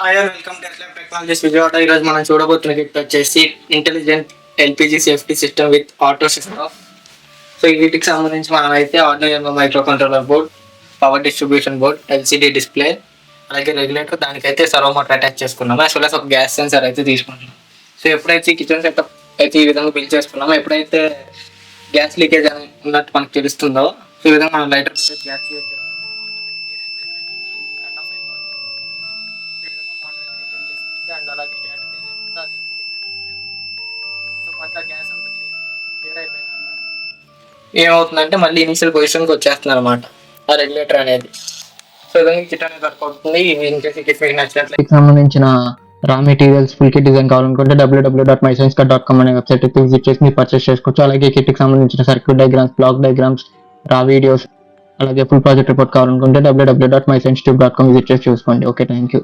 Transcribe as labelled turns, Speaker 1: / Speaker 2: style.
Speaker 1: Hi and welcome to ఎస్లాబ్ technologies Vijayawada. ఈరోజు మనం చూడబోతున్న kit వచ్చేసి intelligent LPG safety system with auto shift of. So ఈ వీటికి సంబంధించి మనం అయితే Arduino micro controller board, power distribution board, LCD display, అలాగే రెగ్యులేటర్, దానికైతే సర్వో మోటార్ అటాచ్ చేసుకున్నాము. యాజ్ వెల్ as ఒక గ్యాస్ సెన్సర్ అయితే తీసుకున్నాం. సో ఎప్పుడైతే కిచెన్ సెటప్ అయితే ఈ విధంగా బిల్డ్ చేసుకున్నామో, ఎప్పుడైతే గ్యాస్ లీకేజ్ అని ఉన్నట్టు మనకు తెలుస్తుందో, సో ఈ విధంగా మనం లైటర్ గ్యాస్ అండ్ అలాగే స్టార్ట్ సో మనకి గ్యాస్ అంతా క్లియర్ అయిపోయినాక ఏమవుతుందంటే మళ్ళీ ఇనిషియల్ పొజిషన్కి వచ్చేస్తుంది అనమాట ఆ రెగ్యులేటర్ అనేది. సో విధంగా కిట్ అనేది వర్క్ అవుతుంది. ఇన్కేస్ కిట్ మీకు నచ్చినట్లయితే సంబంధించిన రా మెటీరియల్స్ ఫుల్ కిట్ డిజైన్ కావాలనుకుంటే www.mysciencecut.com అనే వెబ్సైట్ అయితే విజిట్ చేసి మీరు పర్చేస్ చేసుకోవచ్చు. అలాగే కిట్కి సంబంధించిన సర్క్యూట్ డయాగ్రామ్స్, బ్లాక్ డయాగ్రామ్స్, రా వీడియోస్, అలాగే ఫుల్ ప్రాజెక్ట్ రిపోర్ట్ కావాలనుకుంటే www.myscienceTube.com విజిట్ చేసి చూసుకోండి. Okay, thank you.